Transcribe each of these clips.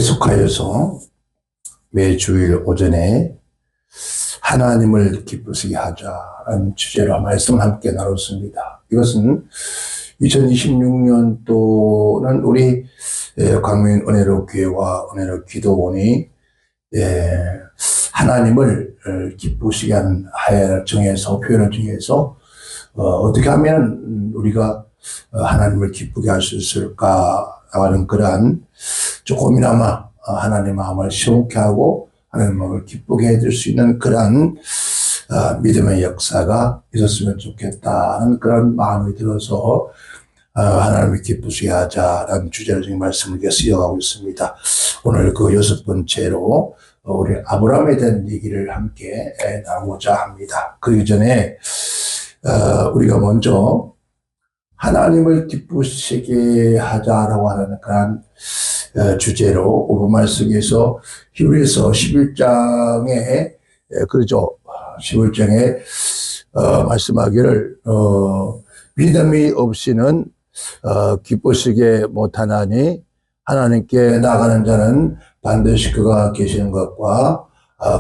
계속하여서 매주일 오전에 하나님을 기쁘시게 하자라는 주제로 말씀을 함께 나눴습니다. 이것은 2026년도는 우리 광명 은혜로 교회와 은혜로 기도원이 하나님을 기쁘시게 하는 하야를 정해서 표현을 정해서 어떻게 하면 우리가 하나님을 기쁘게 할 수 있을까 하는 그러한 조금이나마 하나님 마음을 시원케 하고 하나님 마음을 기쁘게 해줄 수 있는 그러한 믿음의 역사가 있었으면 좋겠다는 그런 마음이 들어서 하나님을 기쁘시게 하자라는 주제로 지금 말씀을 계속 이어가고 있습니다. 오늘 그 6번째로 우리 아브라함에 대한 얘기를 함께 나누고자 합니다. 그 이전에 우리가 먼저 하나님을 기쁘시게 하자라고 하는 그런 주제로 오늘 말씀에서 히브리서 11장에 그러죠. 11장에 말씀하기를 믿음이 없이는 기쁘시게 못하나니 하나님께 나가는 자는 반드시 그가 계시는 것과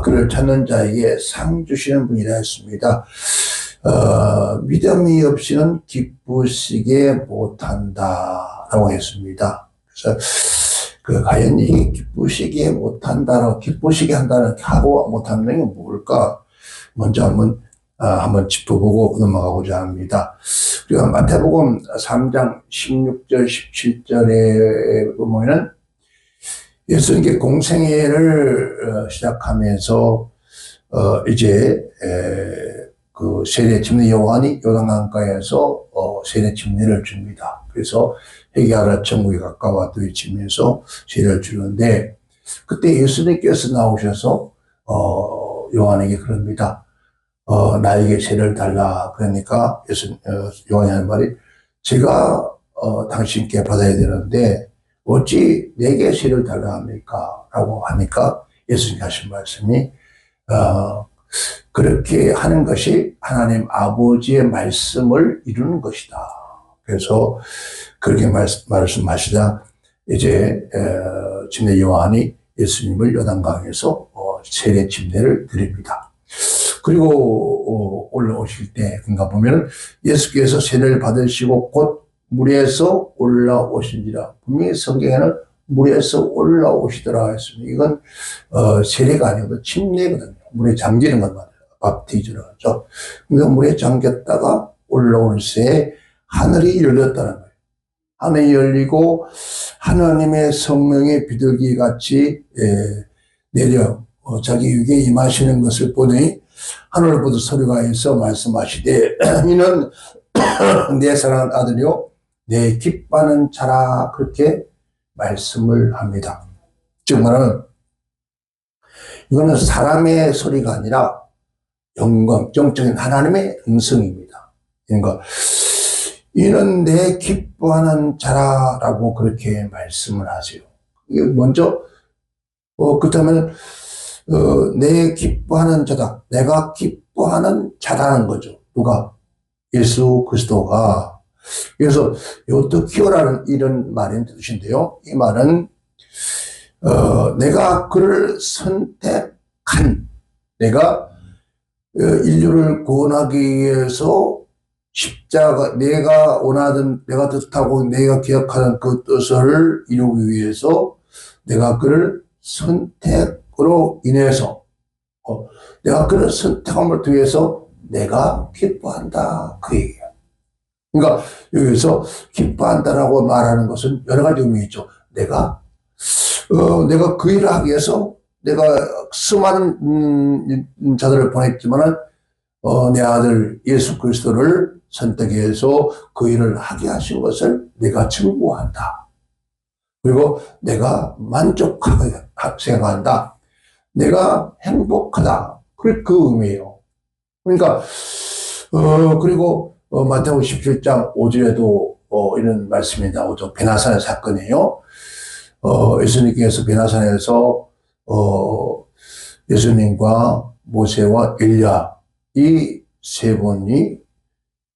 그를 찾는 자에게 상 주시는 분이라 했습니다. 믿음이 없이는 기쁘시게 못한다라고 했습니다. 그래서 과연 이 기쁘시게 못한다라고 기쁘시게 한다는 하고 못하는 게 뭘까? 먼저 한번 짚어보고 넘어가고자 합니다. 우리가 마태복음 3장 16절 17절에 보면은 예수님께 공생애를 시작하면서 이제 그 세례 침례 요한이 요단강가에서 세례 침례를 줍니다. 그래서 회개하라 천국이 가까웠다 외치면서 세례를 주는데 그때 예수님께서 나오셔서 요한에게 그럽니다. 나에게 세례를 달라. 그러니까 요한이 하는 말이 제가 당신께 받아야 되는데 어찌 내게 세례를 달라 합니까? 라고 하니까 예수님이 하신 말씀이 그렇게 하는 것이 하나님 아버지의 말씀을 이루는 것이다. 그래서 그렇게 말씀하시다 이제 침례 요한이 예수님을 요단강에서 세례 침례를 드립니다. 그리고 올라오실 때 그런가 보면 예수께서 세례를 받으시고 곧 물에서 올라오시니라. 분명히 성경에는 물에서 올라오시더라 했습니다. 이건 세례가 아니고 침례거든요. 물에 잠기는 것 말이에요. 밥티즈를 하죠. 그러니까 물에 잠겼다가 올라올 새 하늘이 열렸다는 거예요. 하늘이 열리고 하나님의 성령의 비둘기 같이 내려 자기 위에 임하시는 것을 보니 하늘로부터 소리가 해서 말씀하시되 이는 내 사랑하는 아들이요 내 기뻐하는 자라 그렇게 말씀을 합니다. 즉 말하는 이거는 사람의 소리가 아니라 영광, 정적인 하나님의 음성입니다. 그러니까 이는 내 기뻐하는 자라라고 그렇게 말씀을 하세요. 이게 먼저 그렇다면 내 기뻐하는 자다. 내가 기뻐하는 자라는 거죠. 누가? 예수 그리스도가. 그래서 요트 키오라는 이런 말인 뜻인데요. 이 말은 내가 그를 선택한 내가 인류를 구원하기 위해서 십자가 내가 원하던 내가 뜻하고 내가 기억하는 그 뜻을 이루기 위해서 내가 그를 선택으로 인해서 내가 그를 선택함을 통해서 내가 기뻐한다 그 얘기예요. 그러니까 여기서 기뻐한다라고 말하는 것은 여러 가지 의미가 있죠. 내가 그 일을 하기 위해서 내가 수많은 자들을 보냈지만은 내 아들 예수 그리스도를 선택해서 그 일을 하게 하신 것을 내가 증거한다. 그리고 내가 만족하게 생각한다. 내가 행복하다. 그 의미예요. 그러니까 그리고 마태복음 17장 5절에도 이런 말씀이 나오죠. 베나산의 사건이에요. 예수님께서 베나산에서 예수님과 모세와 엘리야 이 세 분이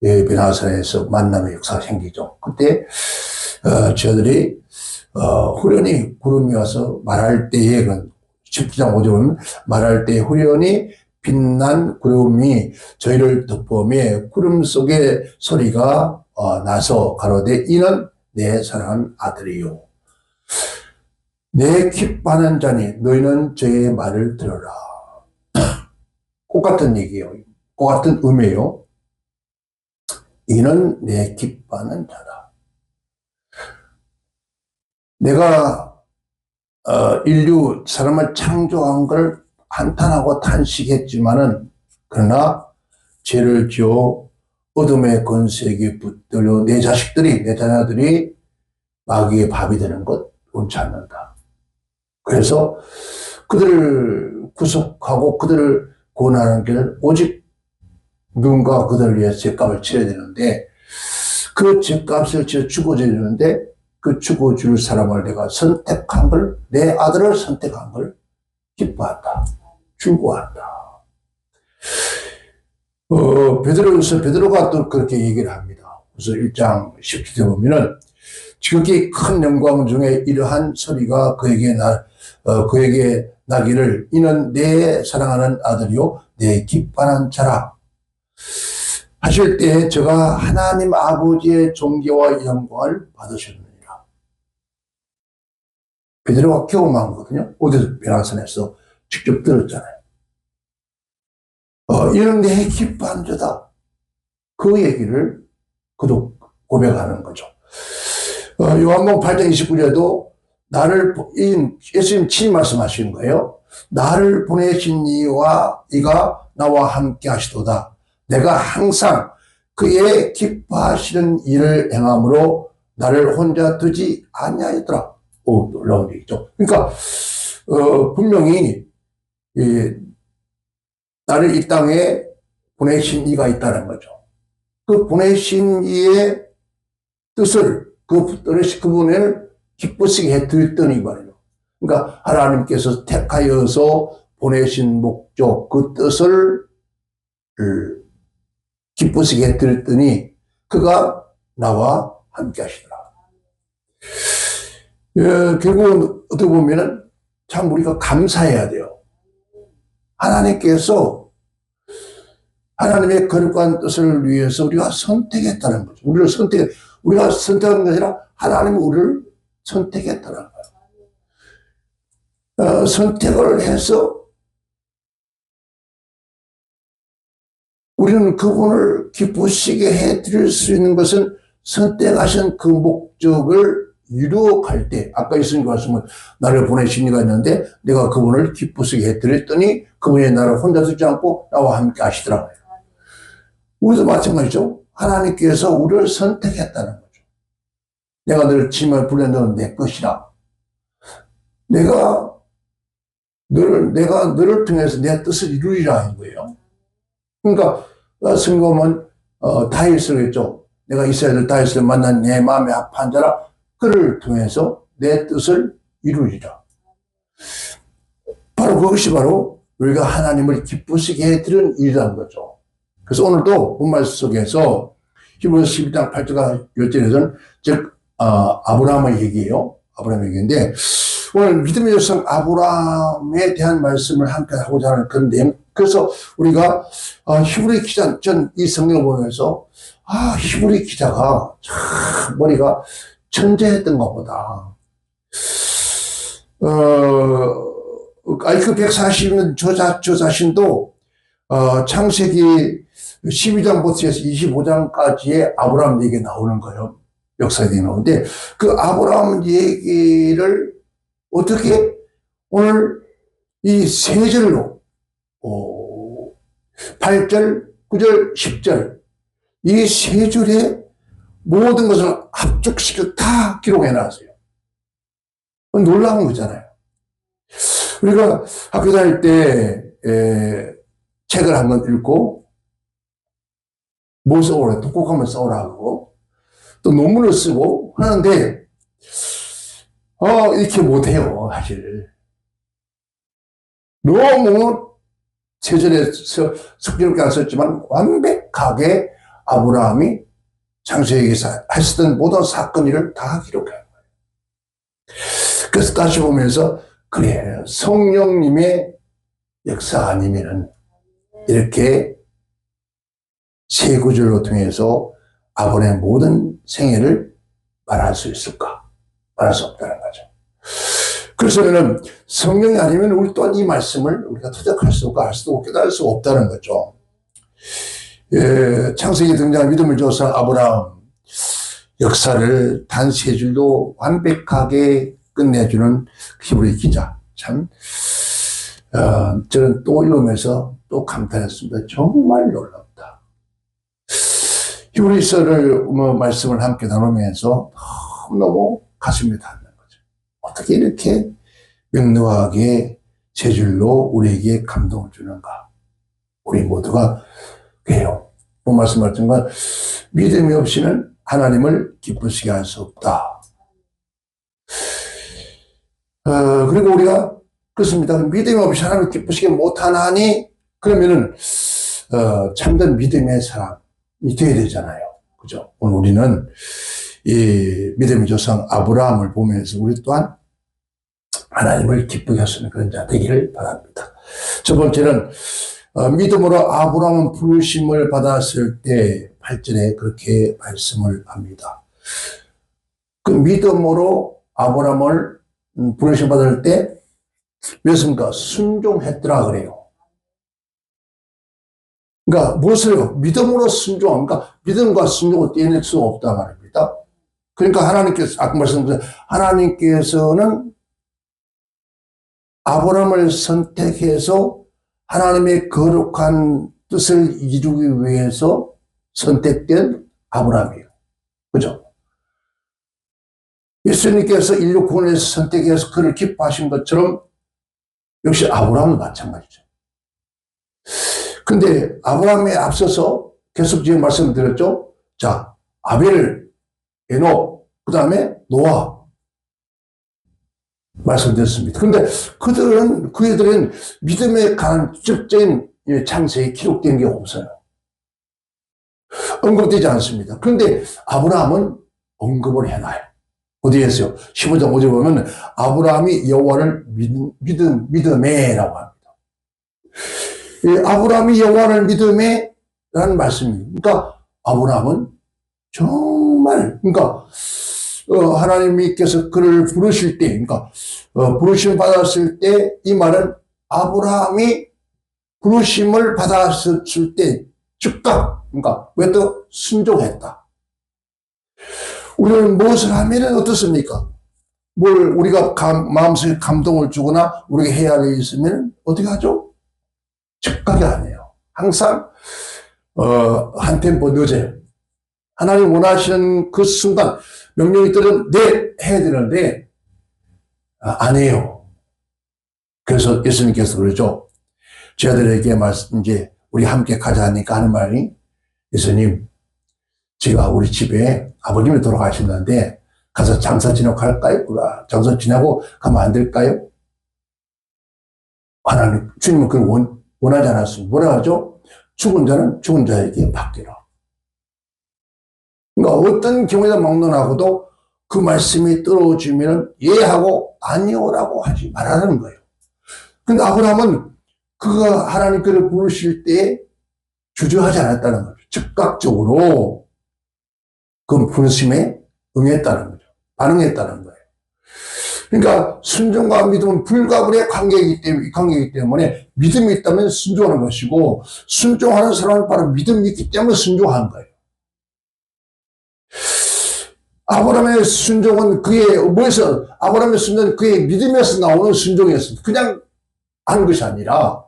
베나산에서 만남의 역사가 생기죠. 그때 저들이 후련히 구름이 와서 말할 때에, 10장 5절 보면 말할 때 후련히 빛난 구름이 저희를 덮으며 구름 속에 소리가 나서 가로되 이는 내 사랑하는 아들이요 내 기뻐하는 자니 너희는 저의 말을 들어라. 똑같은 얘기예요. 똑같은 의미예요. 이는 내 기뻐하는 자다. 내가 인류 사람을 창조한 걸 한탄하고 탄식했지만은 그러나 죄를 지어 어둠의 권세에 붙들려 내 자식들이 내 자녀들이 마귀의 밥이 되는 것 원치 않는다. 그래서 그들을 구속하고 그들을 구원하는 길 오직 누군가 그들을 위해 죄값을 치러야 되는데 그 죄값을 치러 죽어줘야 되는데 그 죽어줄 사람을 내가 선택한 걸 내 아들을 선택한 걸 기뻐한다. 즐거워한다. 베드로가 또 그렇게 얘기를 합니다. 그래서 1장 10절에 보면은 지극히 큰 영광 중에 이러한 소리가 그에게 나기를 이는 내 사랑하는 아들이요 내 기뻐하는 자라 하실 때 저가 하나님 아버지의 존귀와 영광을 받으셨느니라. 베드로가 경험한 거거든요. 어디서 베나선에서 직접 들었잖아요. 이는 내 기뻐하는 자다. 그 얘기를 그도 고백하는 거죠. 요한복음 8장 29절에도 예수님 친히 말씀하시는 거예요. 나를 보내신 이와 이가 나와 함께 하시도다. 내가 항상 그의 기뻐하시는 일을 행함으로 나를 혼자 두지 아니하였더라. 놀라운 얘기죠. 그러니까 분명히 나를 이 땅에 보내신 이가 있다는 거죠. 그 보내신 이의 뜻을 그분을 기쁘시게 해드렸더니 말이에요. 그러니까 하나님께서 택하여서 보내신 목적 그 뜻을 기쁘시게 해드렸더니 그가 나와 함께 하시더라. 결국은 어떻게 보면은 참 우리가 감사해야 돼요. 하나님께서 하나님의 거룩한 뜻을 위해서 우리가 선택했다는 거죠. 우리가 선택한 게 아니라 하나님이 우리를 선택했다는 거예요. 선택을 해서 우리는 그분을 기쁘시게 해드릴 수 있는 것은 선택하신 그 목적을 이루어갈 때, 아까 예수님 말씀은 나를 보내신 이가 있는데 내가 그분을 기쁘시게 해드렸더니 그분이 나를 혼자 두지 않고 나와 함께 하시더라고요. 우리도 마찬가지죠. 하나님께서 우리를 선택했다는 거죠. 내가 너를 짐을 불려 너는 내 것이라. 내가 너를 통해서 내 뜻을 이루리라 하는 거예요. 그러니까 성경은 다윗을 했죠. 내가 이스라엘 다윗을 만난 내 마음에 합한 자라 그를 통해서 내 뜻을 이루리라. 바로 그것이 바로 우리가 하나님을 기쁘시게 해드리는 일이라는 거죠. 그래서 오늘도 본말 속에서 히브리서 11장 8절과 10절에서는 즉 아브라함의 얘기예요. 아브라함의 얘기인데 오늘 믿음의 조상 아브라함에 대한 말씀을 함께 하고자 하는 그런 내용. 그래서 우리가 히브리 기자 전 이 성경을 보면서 히브리 기자가 참 머리가 천재했던가 보다. 그 140년 저 자신도 창세기 12장부터 해서 25장까지의 아브라함 얘기 나오는 거예요. 역사 얘기 나오는데 그 아브라함 얘기를 어떻게 오늘 이 세 절로 8절, 9절, 10절 이 세 줄에 모든 것을 합죽시켜 다 기록해 놨어요. 놀라운 거잖아요. 우리가 학교 다닐 때 책을 한번 읽고 뭘 써오라, 독곡하면 써오라 하고 또 논문을 쓰고 하는데 이렇게 못해요. 사실 너무 세절에 석기롭게 안 썼지만 완벽하게 아브라함이 창세기에서 했었던 모든 사건 일을 다 기록해요. 그래서 다시 보면서 그래, 성령님의 역사 아니면은 이렇게 세 구절로 통해서 아브라함의 모든 생애를 말할 수 있을까? 말할 수 없다는 거죠. 그래서는 성령이 아니면 우리 또한 이 말씀을 우리가 터득할 수 없고 알 수도 없고 깨달을 수 없다는 거죠. 예, 창세기에 등장한 믿음을 조사한 아브라함 역사를 단 세 줄로 완벽하게 끝내주는 히브리 기자. 참, 저는 또 읽으면서 또 감탄했습니다. 정말 놀랍다. 히브리서를 말씀을 함께 나누면서 너무 가슴이 닿는 거죠. 어떻게 이렇게 명료하게 세 줄로 우리에게 감동을 주는가. 우리 모두가 그래요. 말씀하신 건 믿음이 없이는 하나님을 기쁘시게 할 수 없다. 그리고 우리가 그렇습니다. 믿음이 없이 하나님을 기쁘시게 못하나니 그러면은 참된 믿음의 사람이 되어야 되잖아요. 그죠? 오늘 우리는 이 믿음의 조상 아브라함을 보면서 우리 또한 하나님을 기쁘게 할 수 있는 그런 자 되기를 바랍니다. 첫 번째는 믿음으로 아브라함은 부르심을 받았을 때 8절에 그렇게 말씀을 합니다. 그 믿음으로 아브라함을 부르심 받을 때 몇습니까? 순종했더라 그래요. 그러니까 무엇을요? 믿음으로 순종. 그러니까 믿음과 순종을 떼낼 수 없다 말입니다. 그러니까 하나님께서 아까 말씀드린 하나님께서는 아브라함을 선택해서 하나님의 거룩한 뜻을 이루기 위해서 선택된 아브라함이에요. 그죠? 예수님께서 인류 구원에서 선택해서 그를 기뻐하신 것처럼 역시 아브라함도 마찬가지죠. 근데 아브라함에 앞서서 계속 지금 말씀드렸죠. 자, 아벨, 에녹, 그 다음에 노아 말씀드렸습니다. 근데 그들은 믿음에 관한 직접적인 창세에 기록된 게 없어요. 언급되지 않습니다. 그런데 아브라함은 언급을 해놔요. 어디에서요? 15장 5절 보면 아브라함이 여호와를 믿음에라고 합니다. 아브라함이 여호와를 믿음에라는 말씀입니다. 그러니까 아브라함은 정말 하나님께서 그를 부르실 때, 부르심을 받았을 때 이 말은 아브라함이 부르심을 받았을 때 즉각, 왜 또 순종했다. 우리는 무엇을 하면 어떻습니까? 뭘 우리가 마음속에 감동을 주거나 우리가 해야 할 일이 있으면 어떻게 하죠? 즉각이 아니에요. 항상 한 템포 늦어요. 하나님 원하시는 그 순간 명령이 떨어지면 네 해야 되는데 안 해요. 그래서 예수님께서 그러죠. 저희들에게 이제 우리 함께 가자 하니까 하는 말이 예수님 제가 우리 집에 아버님이 돌아가셨는데 가서 장사 지내고 갈까요? 장사 지내고 가면 안 될까요? 하나님 주님은 그걸 원하지 않았습니다. 뭐라 하죠? 죽은 자는 죽은 자에게 맡기라. 그러니까 어떤 경우에도 막론하고도 그 말씀이 떨어지면 예하고 아니오라고 하지 말라는 거예요. 근데 아브라함은 그가 하나님 그를 부르실 때 주저하지 않았다는 거죠. 즉각적으로 그 부르심에 응했다는 거죠. 반응했다는 거예요. 그러니까 순종과 믿음은 불가분의 관계이기 때문에 믿음이 있다면 순종하는 것이고 순종하는 사람은 바로 믿음이 있기 때문에 순종하는 거예요. 아브라함의 순종은 아브라함의 순종은 그의 믿음에서 나오는 순종이었습니다. 그냥 하는 것이 아니라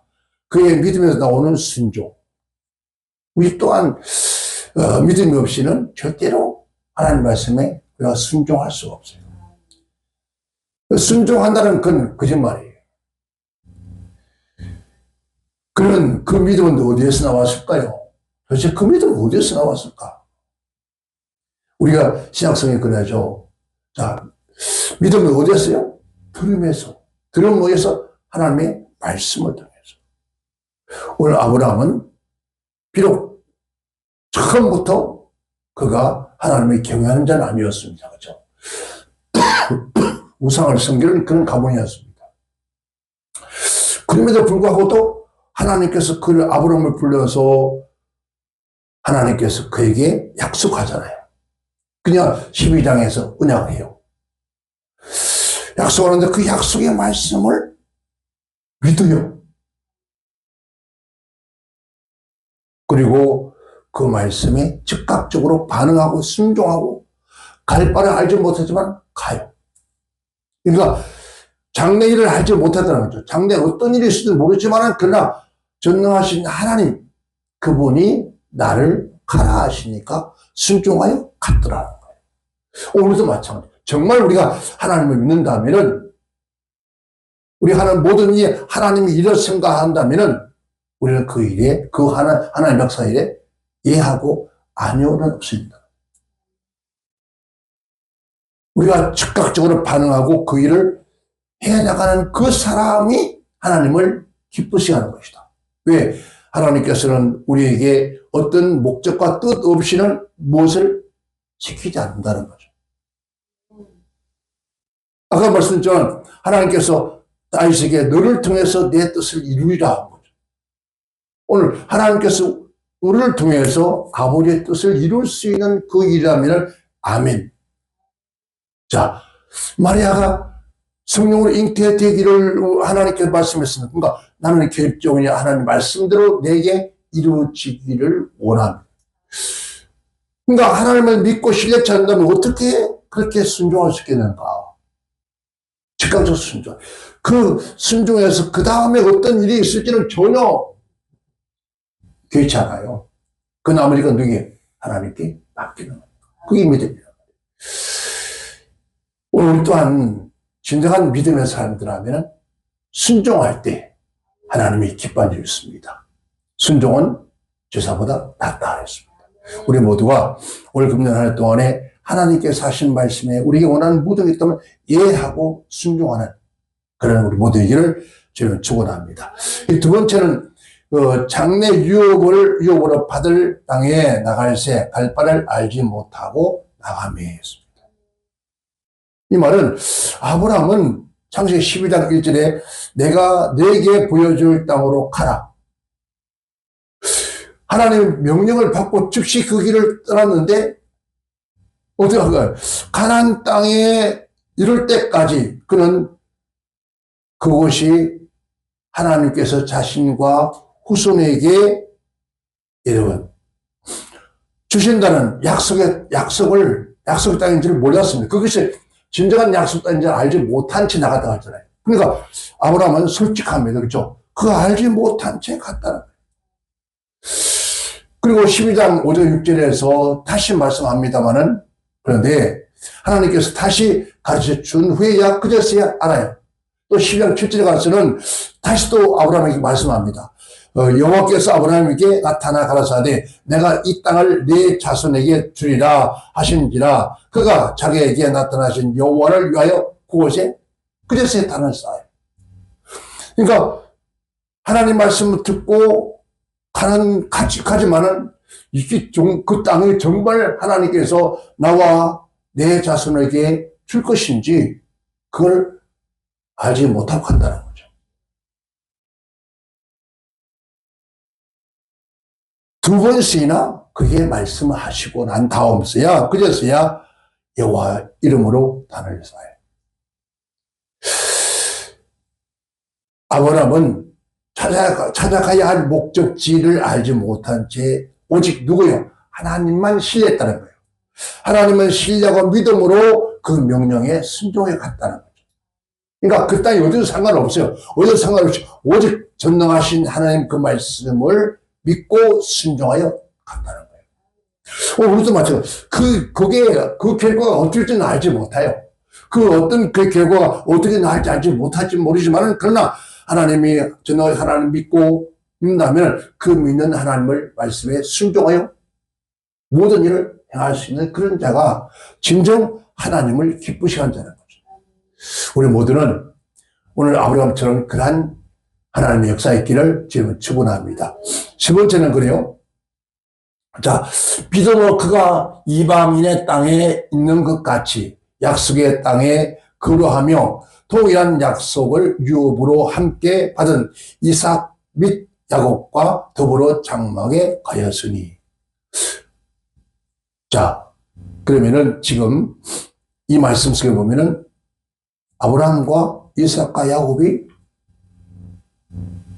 그의 믿음에서 나오는 순종. 우리 또한 믿음이 없이는 절대로 하나님 말씀에 우리가 순종할 수가 없어요. 순종한다는 건 거짓말이에요. 그런 그 믿음은 어디에서 나왔을까요? 도대체 그 믿음은 어디에서 나왔을까? 우리가 신약성에 그래야죠. 자, 믿음은 어디에서요? 들음에서. 들음에서 하나님의 말씀을 통해서. 오늘 아브라함은 비록 처음부터 그가 하나님을 경외하는 자는 아니었습니다. 그렇죠? 우상을 섬기는 그런 가문이었습니다. 그럼에도 불구하고 또 하나님께서 그를 아브라함을 불러서 하나님께서 그에게 약속하잖아요. 그냥 12장에서 언약을 해요. 약속하는데 그 약속의 말씀을 믿어요. 그리고 그 말씀에 즉각적으로 반응하고 순종하고 갈 바를 알지 못하지만 가요. 그러니까 장래 일을 알지 못하다는 거죠. 장래 어떤 일이 있을지 모르지만 그러나 전능하신 하나님 그분이 나를 가라 하시니까 순종하여 갔더라는 거예요. 오늘도 마찬가지. 정말 우리가 하나님을 믿는다면은 우리 하는 모든 일에 하나님이 일을 생각한다면은 우리는 그 일에 그 하나님 역사 일에 예하고 아니오는 없습니다. 우리가 즉각적으로 반응하고 그 일을 해나가는 그 사람이 하나님을 기쁘시게 하는 것이다. 왜? 하나님께서는 우리에게 어떤 목적과 뜻 없이는 무엇을 지키지 않는다는 거죠. 아까 말씀드렸지만 하나님께서 다윗에게 너를 통해서 내 뜻을 이루리라 한 거죠. 오늘 하나님께서 우리를 통해서 아버지의 뜻을 이룰 수 있는 그 일이라면 아멘. 자, 마리아가 성령으로 잉태되기를 하나님께 말씀했습니다. 그러니까 나는 결정이 하나님 말씀대로 내게 이루어지기를 원합니다. 그러니까 하나님을 믿고 신뢰치 않는다면 어떻게 그렇게 순종할 수 있겠는가? 즉각적 순종. 그 순종에서 그 다음에 어떤 일이 있을지는 전혀 개의치 않아요. 그 나머지가 누구에게? 하나님께 맡기는 거예요. 그게 믿음이에요. 오늘 또한 진정한 믿음의 사람들하면 순종할 때 하나님이 기뻐한 적이 있습니다. 순종은 제사보다 낫다 했습니다. 우리 모두가 올 금년 한 해 동안에 하나님께서 하신 말씀에 우리에게 원하는 모든 게 있다면 예하고 순종하는 그런 우리 모두에게를 저는 축원합니다. 두 번째는 장래 유업으로 받을 땅에 나갈새 갈 바를 알지 못하고 나가매 했습니다. 이 말은 아브라함은 창세기 12장 1절에 내가 내게 보여줄 땅으로 가라. 하나님 명령을 받고 즉시 그 길을 떠났는데 어떻게 할까요? 가나안 땅에 이를 때까지 그는 그곳이 하나님께서 자신과 후손에게 여러분 주신다는 약속 땅인지를 몰랐습니다. 그것이 진정한 약속 땅인지 알지 못한 채 나갔다 갔잖아요. 그러니까 아브라함은 솔직합니다. 그렇죠? 그거 알지 못한 채 갔다는 거예요. 그리고 12장 5절 6절에서 다시 말씀합니다마는 그런데 하나님께서 다시 가르쳐 준 후에야 그제서야 알아요. 또 12장 7절에 가서는 다시 또 아브라함에게 말씀합니다. 여호와께서 아브라함에게 나타나 가라사대 내가 이 땅을 네 자손에게 주리라 하신지라 그가 자기에게 나타나신 여호와를 위하여 그곳에 그제서야 단을 쌓아요. 그러니까 하나님 말씀을 듣고 가지만은 이게 그 땅이 정말 하나님께서 나와 내 자손에게 줄 것인지 그걸 알지 못하고 간다는 거죠. 두 번씩이나 그게 말씀을 하시고 난 다음서야 그제서야 여호와 이름으로 단을 쌓아요. 아브라함은 찾아가야 할 목적지를 알지 못한 채 오직 누구요? 하나님만 신뢰했다는 거예요. 하나님을 신뢰하고 믿음으로 그 명령에 순종해 갔다는 거죠. 그러니까 그 땅이 어디도 상관없어요. 어디도 상관없이 오직 전능하신 하나님 그 말씀을 믿고 순종하여 갔다는 거예요. 우리도 마찬가지로 그 결과가 어떨지는 알지 못해요. 그 어떤 그 결과가 어떻게 나올지 알지 못할지 모르지만 그러나 하나님이 전능하신 하나님 믿고 믿는다면 그 믿는 하나님을 말씀에 순종하여 모든 일을 행할 수 있는 그런 자가 진정 하나님을 기쁘시게 한다는 거죠. 우리 모두는 오늘 아브라함처럼 그러한 하나님의 역사의 길을 지금 축원합니다. 세 번째는 그래요. 자, 믿음으로 그가 이방인의 땅에 있는 것 같이 약속의 땅에 거류하며 동일한 약속을 유업으로 함께 받은 이삭 및 야곱과 더불어 장막에 가였으니. 자, 그러면은 지금 이 말씀 속에 보면은 아브라함과 이삭과 야곱이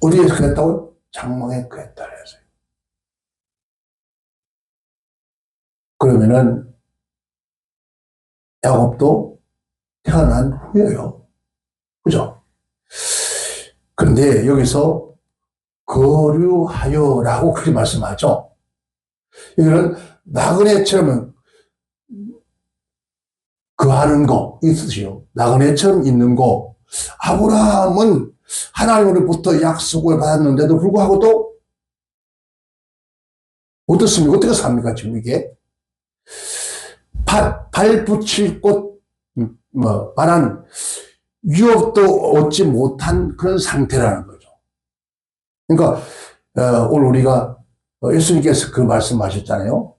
어디에서 그랬다고요? 장막에 그랬다 그랬어요. 그러면은 야곱도 태어난 후예요. 그죠? 그런데 여기서 거류하여라고 그렇게 말씀하죠. 이거는 나그네처럼 거하는 거, 이 뜻이요. 나그네처럼 있는 거. 아브라함은 하나님으로부터 약속을 받았는데도 불구하고 또 어떻습니까? 어떻게 삽니까? 지금 이게 발 붙일 곳, 말한 유업도 얻지 못한 그런 상태라는 거죠. 그러니까 오늘 우리가 예수님께서 그 말씀하셨잖아요.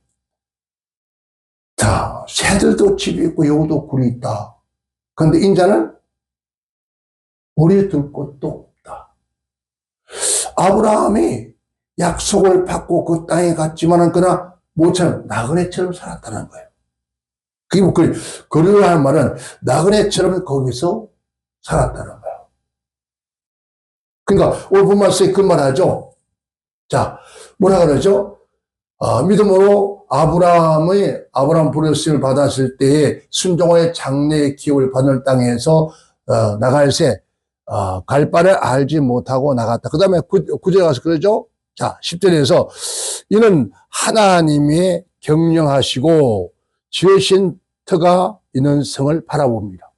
자, 새들도 집이 있고 여우도 굴이 있다. 그런데 인자는 머리에 들 곳도 없다. 아브라함이 약속을 받고 그 땅에 갔지만은 그러나 모처럼 나그네처럼 살았다는 거예요. 그게 뭐 거류라는 말은 나그네처럼 거기서 살았다는 거예요. 그러니까 오늘 본 말씀에 그 말하죠. 자, 뭐라 그러죠? 믿음으로 아브라함 부르심을 받았을 때에 순종의 장래의 기업을 받는 땅에서 나갈새 갈 바를 알지 못하고 나갔다. 그 다음에 9절에 가서 그러죠. 자, 10절에서 이는 하나님이 경영하시고 지으신 터가 있는 성을 바라봅니다.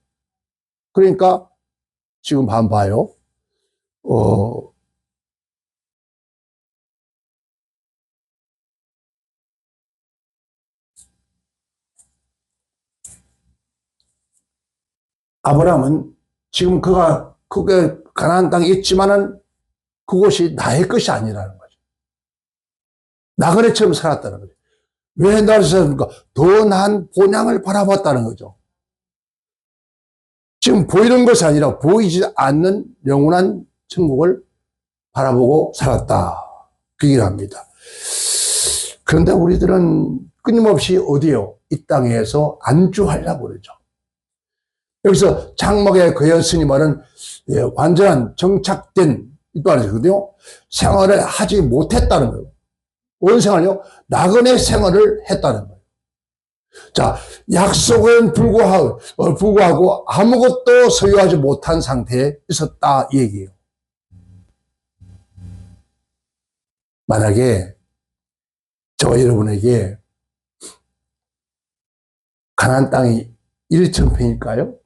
그러니까 지금 한번 봐요. 아브라함은 지금 그가 그게 가나안 땅에 있지만은 그곳이 나의 것이 아니라는 거죠. 나그네처럼 살았다는 거죠. 왜 나를 살았습니까? 더 나은 본향을 바라봤다는 거죠. 지금 보이는 것이 아니라 보이지 않는 영원한 천국을 바라보고 살았다. 그 얘기를 합니다. 그런데 우리들은 끊임없이 어디요? 이 땅에서 안주하려고 그러죠. 여기서 장막에 거였으니 말은 완전한 정착된 이 말이거든요. 생활을 하지 못했다는 거예요. 어떤 생활이요? 나그네 생활을 했다는 거예요. 자, 약속은 불구하고 아무것도 소유하지 못한 상태에 있었다 이 얘기예요. 만약에 저와 여러분에게 가나안 땅이 1,000평일까요?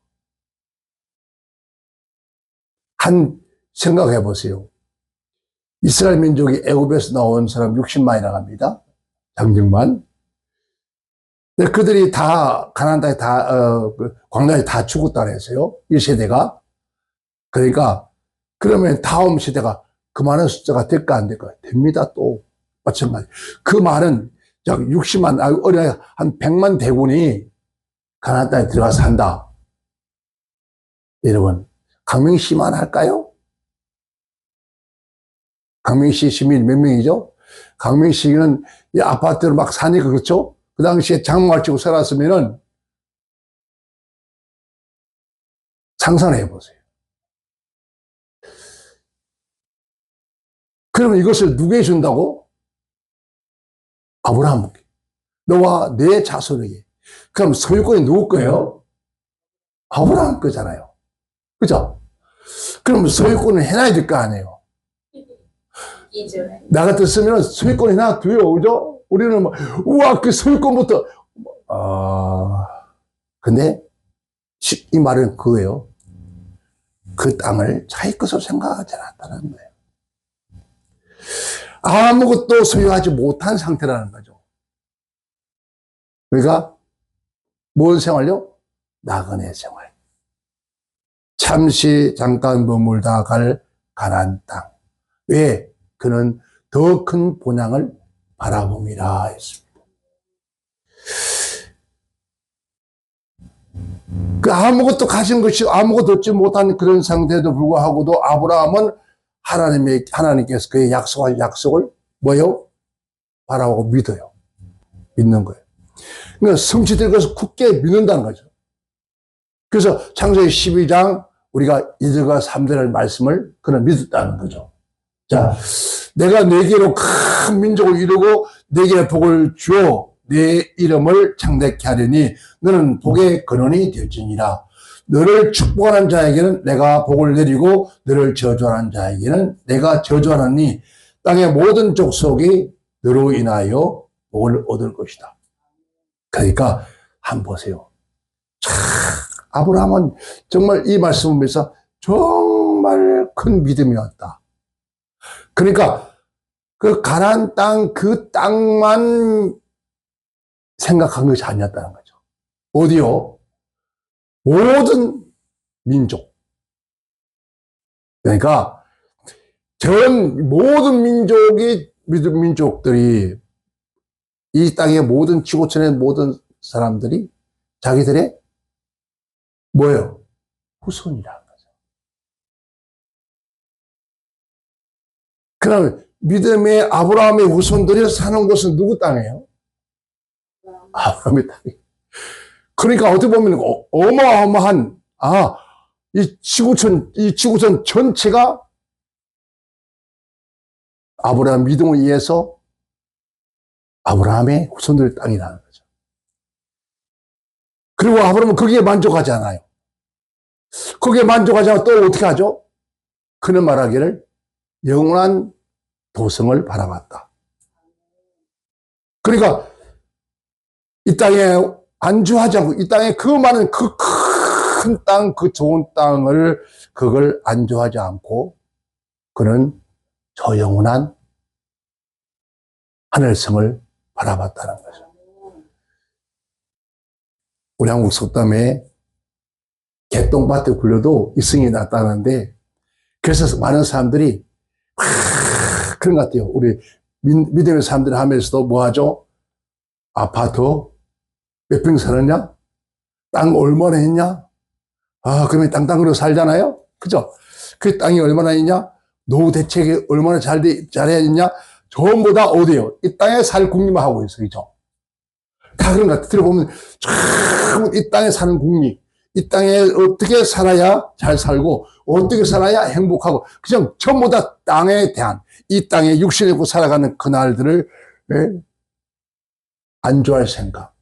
생각해 보세요. 이스라엘 민족이 애굽에서 나온 사람 60만이라고 합니다. 장정만. 그들이 다 가나안 땅에 광야에 다 죽었다 그랬어요. 1세대가. 그러니까 그러면 다음 세대가 그 많은 숫자가 될까 안 될까? 됩니다. 또 마찬가지. 그 말은 약 60만 한 100만 대군이 가나안 땅에 들어가 산다. 여러분 강명시만 할까요? 강명시 시민 몇 명이죠? 강명시는 아파트를 막 사니까 그렇죠? 그 당시에 장막을 치고 살았으면은 상상해 보세요. 그러면 이것을 누구에게 준다고? 아브라함께. 너와 내 자손에게. 그럼 소유권이 누구 거예요? 아브라함 거잖아요. 그죠? 그럼 소유권을 해놔야 될 거 아니에요. 나 같았으면 소유권 해놔 두요. 그죠? 우리는 뭐, 우와, 그 소유권부터. 근데 이 말은 그거예요. 그 땅을 자기 것으로 생각하지 않았다는 거예요. 아무것도 소유하지 못한 상태라는 거죠. 그러니까 뭔 생활요? 나그네 생활. 잠시 잠깐 머물다 갈 가나안 땅. 왜? 그는 더 큰 본향을 바라봅니다 했습니다. 그 아무것도 가진 것이 아무것도 얻지 못한 그런 상태에도 불구하고도 아브라함은 하나님께서 그의 약속한 약속을 뭐요? 바라보고 믿어요. 믿는 거예요. 그러니까 성취될 것을 굳게 믿는다는 거죠. 그래서 창세기 12장 우리가 1절과 3절의 말씀을 그는 믿었다는 거죠. 자, 내가 네게로 큰 민족을 이루고 네게 복을 주어 내 이름을 창대케 하려니 너는 복의 근원이 되었으니라. 너를 축복하는 자에게는 내가 복을 내리고 너를 저주하는 자에게는 내가 저주하노니 땅의 모든 족속이 너로 인하여 복을 얻을 것이다. 그러니까 한번 보세요. 참 아브라함은 정말 이 말씀을 보면서 정말 큰 믿음이었다. 그러니까 그 가나안 땅, 그 땅만 생각한 것이 아니었다는 거죠. 어디요? 모든 민족. 그러니까 전 모든 민족들이 이 땅의 모든 지구촌의 모든 사람들이 자기들의 뭐예요? 후손이라는 거죠. 그럼 믿음의 아브라함의 후손들이 사는 곳은 누구 땅이에요? 아브라함의 땅이에요. 그러니까 어떻게 보면 어마어마한 이 지구촌 전체가 아브라함 믿음을 위해서 아브라함의 후손들의 땅이라는 거죠. 그리고 아브라함은 거기에 만족하지 않아요. 거기에 만족하지 않고 또 어떻게 하죠? 그는 말하기를 영원한 도성을 바라봤다. 그러니까 이 땅에 안주하지 않고 이 땅에 그 많은 그 큰 땅, 그 좋은 땅을 그걸 안주하지 않고 그는 저 영원한 하늘성을 바라봤다는 거죠. 우리 한국 속담에 개똥밭에 굴려도 이승이 낫다는데 그래서 많은 사람들이 그런 것 같아요. 우리 믿음의 사람들이 하면서도 뭐 하죠? 아파트 몇 평 살았냐? 땅 얼마나 했냐? 그러면 땅땅으로 살잖아요? 그죠? 그 땅이 얼마나 있냐? 노후 대책이 얼마나 잘해야 있냐? 전부 다 어디에요? 이 땅에 살 국리만 하고 있어요. 그죠? 다 그런 것 같아요. 들어보면 참 이 땅에 사는 국리, 이 땅에 어떻게 살아야 잘 살고 어떻게 살아야 행복하고 그냥 전부 다 땅에 대한 이 땅에 육신을 입고 살아가는 그날들을 안주할 생각.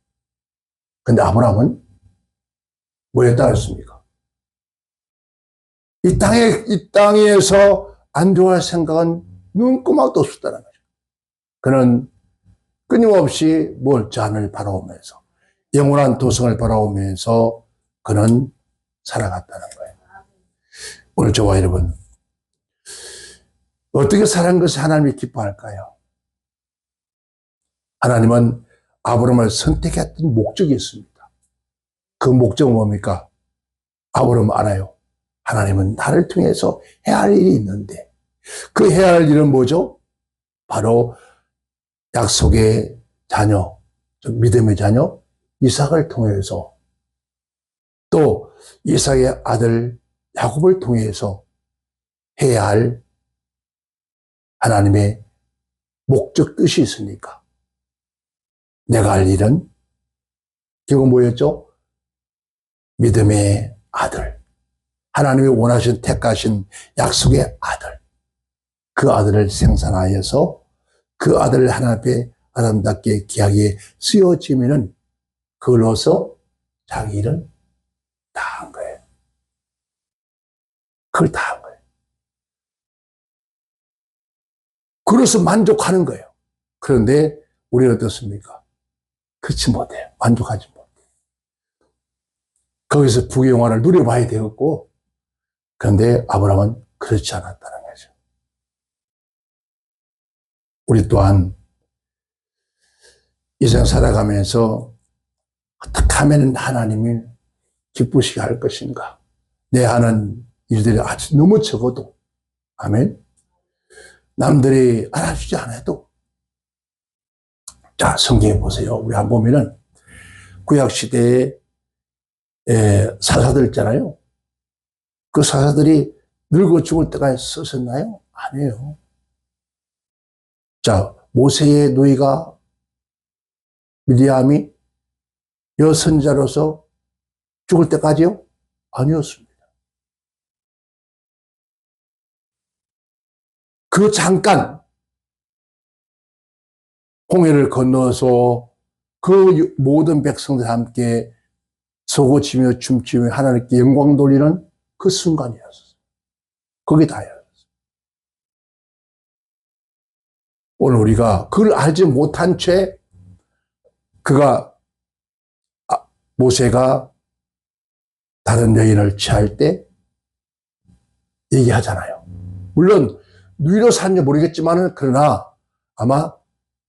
근데 아브라함은 뭐였다 했습니까? 이 땅에서 안주할 생각은 눈꼬막도 없었다는 거죠. 그는 끊임없이 멀지 하늘 바라오면서 영원한 도성을 바라오면서 그는 살아갔다는 거예요. 오늘 저와 여러분 어떻게 사는 것이 하나님이 기뻐할까요? 하나님은 아브라함을 선택했던 목적이 있습니다. 그 목적은 뭡니까? 아브라함 알아요. 하나님은 나를 통해서 해야 할 일이 있는데 그 해야 할 일은 뭐죠? 바로 약속의 자녀, 믿음의 자녀 이삭을 통해서 또 이삭의 아들 야곱을 통해서 해야 할 하나님의 목적 뜻이 있으니까 내가 할 일은 결국 뭐였죠? 믿음의 아들, 하나님이 원하신 택하신 약속의 아들, 그 아들을 생산하여서 그 아들을 하나님 앞에 아름답게 귀하게 쓰여지면은 그걸로서 자기 일은 다 한 거예요. 그걸 다 한 거예요. 그래서 만족하는 거예요. 그런데 우리는 어떻습니까? 그렇지 못해요. 만족하지 못해요. 거기서 부귀영화를 누려봐야 되겠고, 그런데 아브라함은 그렇지 않았다는 거죠. 우리 또한 이생 살아가면서 어떻게 하면 하나님이 기쁘시게 할 것인가? 내 하는 일들이 아주 너무 적어도, 아멘. 남들이 알아주지 않아도. 자, 성경에 보세요. 우리 한번 보면은 구약시대에 사사들 있잖아요. 그 사사들이 늙어 죽을 때까지 썼었나요? 아니에요. 자, 모세의 누이가 미디암이 여선자로서 죽을 때까지요? 아니었습니다. 그 잠깐 홍해를 건너서 그 모든 백성들 함께 서고치며 춤추며 하나님께 영광 돌리는 그 순간이었어요. 그게 다였어요. 오늘 우리가 그걸 알지 못한 채 모세가 다른 여인을 취할 때 얘기하잖아요. 물론 누이로 샀는지 모르겠지만 그러나 아마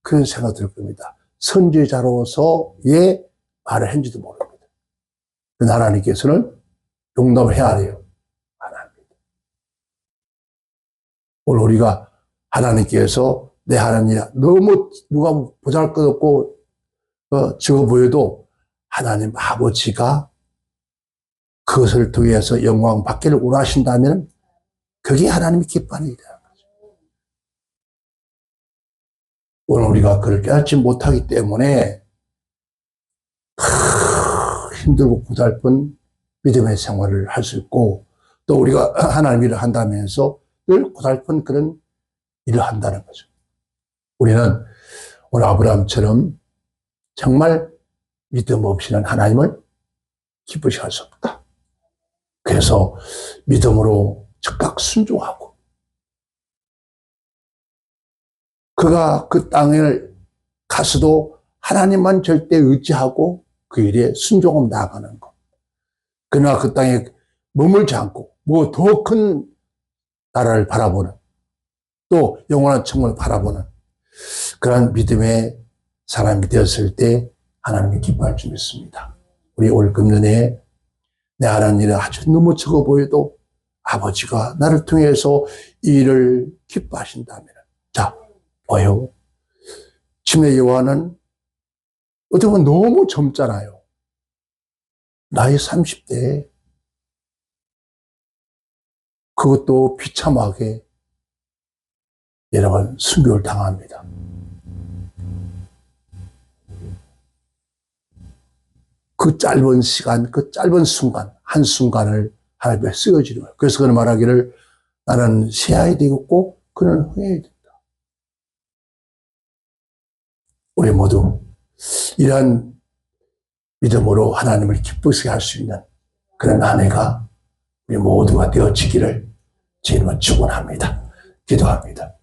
그런 생각 들 겁니다. 선지자로서의 말을 했는지도 모릅니다. 하나님께서는 용납해야 해요. 안 합니다. 오늘 우리가 하나님께서 내 하나님이야. 너무 누가 보잘것없고 적어 보여도 하나님 아버지가 그것을 통해서 영광 받기를 원하신다면 그게 하나님이 기뻐하는 일이라는 거죠. 오늘 우리가 그걸 깨닫지 못하기 때문에 힘들고 고달픈 믿음의 생활을 할 수 있고 또 우리가 하나님 일을 한다면서 늘 고달픈 그런 일을 한다는 거죠. 우리는 오늘 아브라함처럼 정말 믿음 없이는 하나님을 기쁘시게 할 수 없다. 그래서 믿음으로 즉각 순종하고 그가 그 땅을 가서도 하나님만 절대 의지하고 그 일에 순종하며 나아가는 것. 그러나 그 땅에 머물지 않고 뭐 더 큰 나라를 바라보는 또 영원한 천국을 바라보는 그런 믿음의 사람이 되었을 때 하나님이 기뻐할 줄 믿습니다. 우리 올 금년에 내 하나님 일은 아주 너무 적어 보여도 아버지가 나를 통해서 이 일을 기뻐하신다면 자, 봐요. 침례 요한은 어떻게 보면 너무 젊잖아요. 나이 30대에 그것도 비참하게 여러분 순교를 당합니다. 그 짧은 시간, 그 짧은 순간, 한순간을 하나님께 쓰여지는 거예요. 그래서 그는 말하기를 나는 새하이 되었고 그는 후회해야 된다. 우리 모두 이러한 믿음으로 하나님을 기쁘시게 할 수 있는 그런 한 해가 우리 모두가 되어지기를 주님은 축원합니다. 기도합니다.